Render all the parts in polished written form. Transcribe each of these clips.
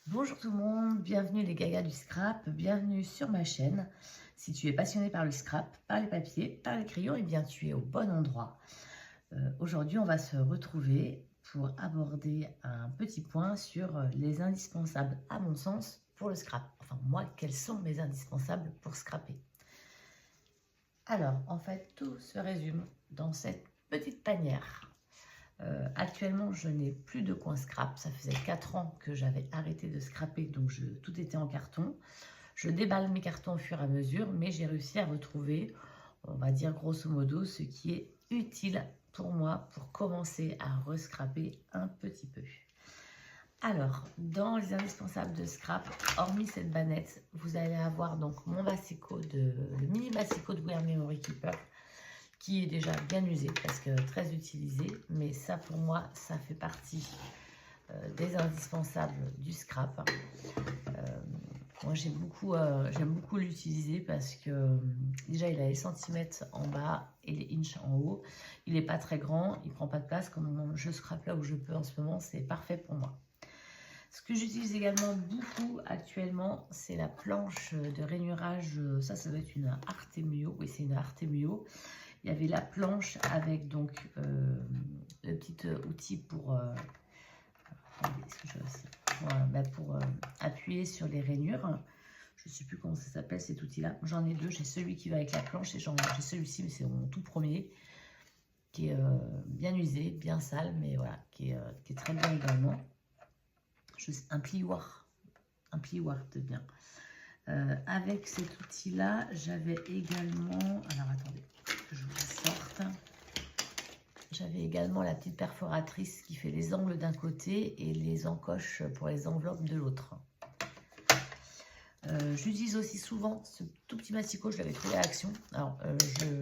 Bonjour tout le monde, bienvenue les gagas du scrap, bienvenue sur ma chaîne. Si tu es passionné par le scrap, par les papiers, par les crayons, eh bien tu es au bon endroit. Aujourd'hui, on va se retrouver pour aborder un petit point sur les indispensables à mon sens pour le scrap. Enfin moi, quels sont mes indispensables pour scraper? Alors, en fait, tout se résume dans cette petite panière. Actuellement, je n'ai plus de coin scrap. Ça faisait 4 ans que j'avais arrêté de scraper, donc tout était en carton. Je déballe mes cartons au fur et à mesure, mais j'ai réussi à retrouver, on va dire grosso modo, ce qui est utile pour moi pour commencer à rescraper un petit peu. Alors, dans les indispensables de scrap, hormis cette bannette, vous allez avoir donc mon Baseco, le mini Baseco de Wear Memory Keeper, qui est déjà bien usé parce que très utilisé, mais ça pour moi ça fait partie des indispensables du scrap. Moi j'aime beaucoup l'utiliser parce que déjà il a les centimètres en bas et les inches en haut, il n'est pas très grand, il prend pas de place comme je scrape là où je peux en ce moment, c'est parfait pour moi. Ce que j'utilise également beaucoup actuellement, c'est la planche de rainurage. Ça doit être une Artemio. Oui, c'est une Artemio. Il y avait la planche avec donc le petit outil pour, appuyer sur les rainures. Je ne sais plus comment ça s'appelle cet outil-là. J'en ai deux. J'ai celui qui va avec la planche et j'ai celui-ci, mais c'est mon tout premier, qui est bien usé, bien sale, mais voilà, qui est très bien également. Un plioir de bien. Avec cet outil-là, j'avais également... Alors, attendez, que je vous sorte. J'avais également la petite perforatrice qui fait les angles d'un côté et les encoches pour les enveloppes de l'autre. J'utilise aussi souvent ce tout petit massicot, je l'avais trouvé à Action. Alors,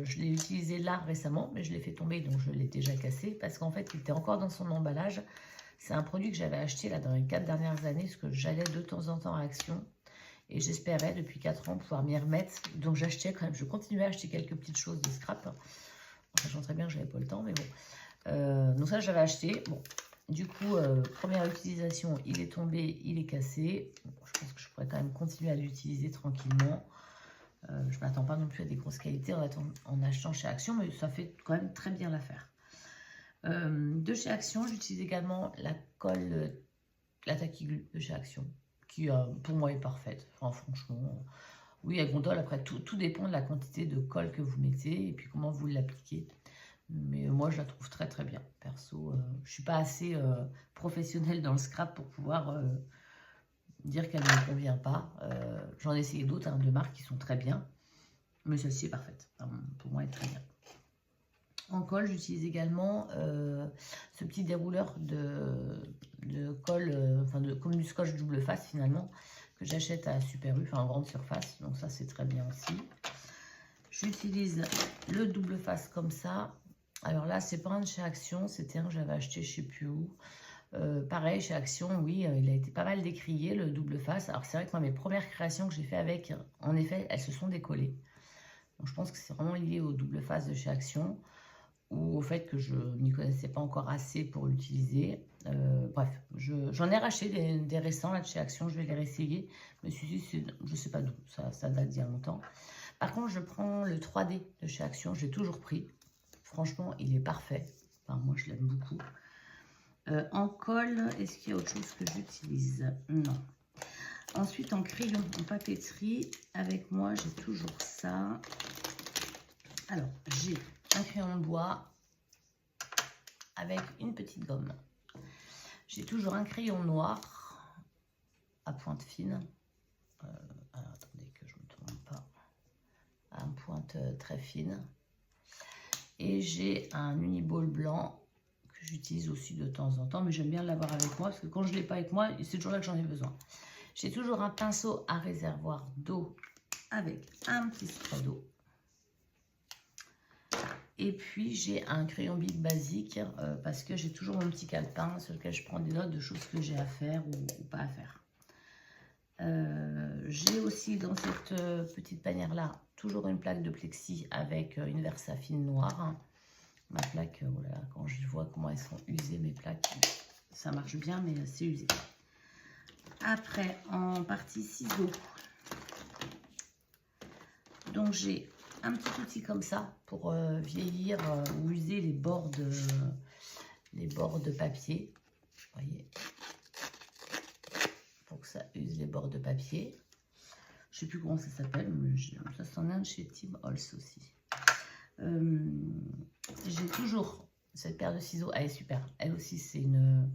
je l'ai utilisé là récemment, mais je l'ai fait tomber, donc je l'ai déjà cassé, parce qu'en fait, il était encore dans son emballage. C'est un produit que j'avais acheté là dans les 4 dernières années, parce que j'allais de temps en temps à Action, et j'espérais depuis 4 ans pouvoir m'y remettre. Donc j'achetais quand même, je continuais à acheter quelques petites choses de scrap, sachant très bien que j'avais pas le temps, mais bon. Donc ça, j'avais acheté. Bon, du coup, première utilisation, il est tombé, il est cassé. Bon, je pense que je pourrais quand même continuer à l'utiliser tranquillement. Je ne m'attends pas non plus à des grosses qualités en achetant chez Action, mais ça fait quand même très bien l'affaire. De chez Action, j'utilise également la colle, la Tacky Glue de chez Action, qui pour moi est parfaite. Enfin, franchement, oui, elle gondole. Après, tout dépend de la quantité de colle que vous mettez et puis comment vous l'appliquez. Mais moi, je la trouve très très bien. Perso, je suis pas assez professionnelle dans le scrap pour pouvoir dire qu'elle ne me convient pas. J'en ai essayé d'autres de marques qui sont très bien, mais celle-ci est parfaite. Enfin, pour moi, elle est très bien. En colle, j'utilise également ce petit dérouleur de colle, comme du scotch double face finalement, que j'achète à Super U, enfin en grande surface. Donc ça, c'est très bien aussi. J'utilise le double face comme ça. Alors là, c'est pas un de chez Action, c'était un que j'avais acheté je sais plus où. Pareil, chez Action, oui, il a été pas mal décrié, le double face. Alors c'est vrai que moi, mes premières créations que j'ai fait avec, en effet, elles se sont décollées. Donc je pense que c'est vraiment lié au double face de chez Action, ou au fait que je n'y connaissais pas encore assez pour l'utiliser. Bref, j'en ai racheté des récents là de chez Action, je vais les réessayer. Mais celui-ci, je sais pas d'où, ça date d'il y a longtemps. Par contre, je prends le 3D de chez Action, j'ai toujours pris. Franchement, il est parfait. Enfin, moi, je l'aime beaucoup. En colle, est-ce qu'il y a autre chose que j'utilise? Non. Ensuite, en crayon, en papeterie, avec moi, j'ai toujours ça. Alors, j'ai un crayon de bois avec une petite gomme. J'ai toujours un crayon noir à pointe fine. Alors, attendez que je ne me trompe pas. À pointe très fine. Et j'ai un uniball blanc que j'utilise aussi de temps en temps, mais j'aime bien l'avoir avec moi parce que quand je ne l'ai pas avec moi, c'est toujours là que j'en ai besoin. J'ai toujours un pinceau à réservoir d'eau avec un petit spray d'eau. Et puis j'ai un crayon bic basique parce que j'ai toujours mon petit calepin sur lequel je prends des notes de choses que j'ai à faire ou pas à faire. J'ai aussi dans cette petite panière là toujours une plaque de plexi avec une Versafine noire. Ma plaque, voilà, quand je vois comment elles sont usées mes plaques, ça marche bien mais c'est usé. Après, en partie ciseaux, donc j'ai un petit outil comme ça pour vieillir ou user les bords de papier. Vous voyez, pour que ça use les bords de papier. Je sais plus comment ça s'appelle, mais ça s'en est chez Tim Holtz aussi. J'ai toujours cette paire de ciseaux, elle est super. Elle aussi, c'est une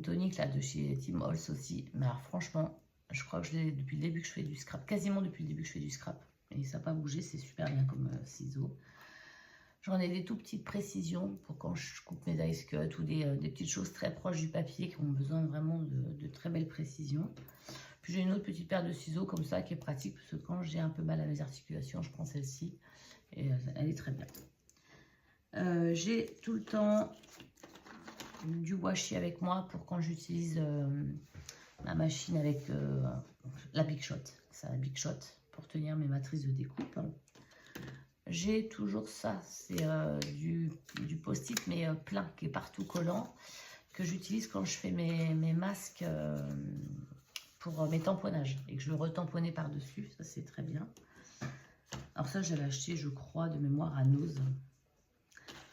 tonique là de chez Tim Holtz aussi. Mais alors, franchement, je crois que je l'ai depuis le début que je fais du scrap, quasiment depuis le début que je fais du scrap. Et ça n'a pas bougé, c'est super bien comme ciseaux. J'en ai des tout petites précisions pour quand je coupe mes ice cuts ou des petites choses très proches du papier qui ont besoin vraiment de très belles précisions. Puis j'ai une autre petite paire de ciseaux comme ça qui est pratique parce que quand j'ai un peu mal à mes articulations, je prends celle-ci et elle est très bien. J'ai tout le temps du washi avec moi pour quand j'utilise ma machine avec la Big Shot. C'est la Big Shot pour tenir mes matrices de découpe. J'ai toujours ça, c'est du post-it mais plein qui est partout collant que j'utilise quand je fais mes masques pour mes tamponnages et que je le retamponner par-dessus, ça c'est très bien. Alors ça j'avais acheté je crois de mémoire à Nose.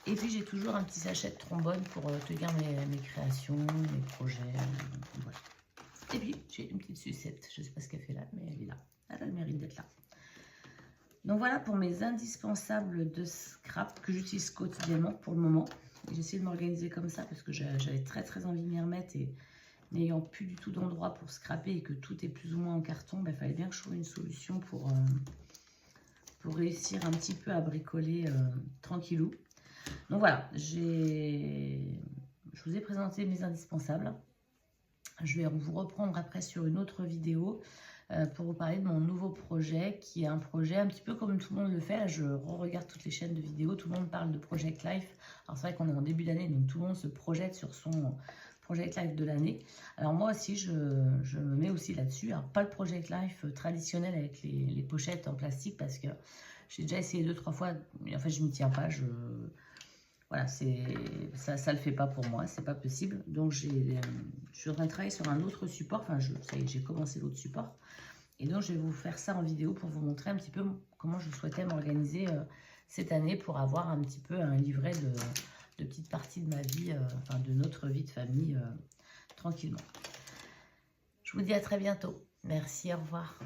Et puis j'ai toujours un petit sachet de trombone pour tenir mes créations, mes projets, voilà. Et puis j'ai une petite sucette, je ne sais pas ce qu'elle fait là, mais elle est là, elle a le mérite d'être là. Donc voilà pour mes indispensables de scrap que j'utilise quotidiennement pour le moment. J'essaie de m'organiser comme ça parce que j'avais très envie de m'y remettre et n'ayant plus du tout d'endroit pour scraper et que tout est plus ou moins en carton, il fallait bien que je trouve une solution pour réussir un petit peu à bricoler tranquillou. Donc voilà, je vous ai présenté mes indispensables. Je vais vous reprendre après sur une autre vidéo pour vous parler de mon nouveau projet, qui est un projet un petit peu comme tout le monde le fait. Là, je regarde toutes les chaînes de vidéos, tout le monde parle de Project Life. Alors c'est vrai qu'on est en début d'année, donc tout le monde se projette sur son Project Life de l'année. Alors moi aussi, je me mets aussi là-dessus. Alors pas le Project Life traditionnel avec les pochettes en plastique, parce que j'ai déjà essayé 2-3 fois, mais en fait je m'y tiens pas. Voilà, ça le fait pas pour moi, c'est pas possible. Donc je suis en train de travailler sur un autre support. Enfin, ça y est, j'ai commencé l'autre support. Et donc je vais vous faire ça en vidéo pour vous montrer un petit peu comment je souhaitais m'organiser cette année pour avoir un petit peu un livret de petites parties de ma vie, enfin de notre vie de famille tranquillement. Je vous dis à très bientôt. Merci, au revoir.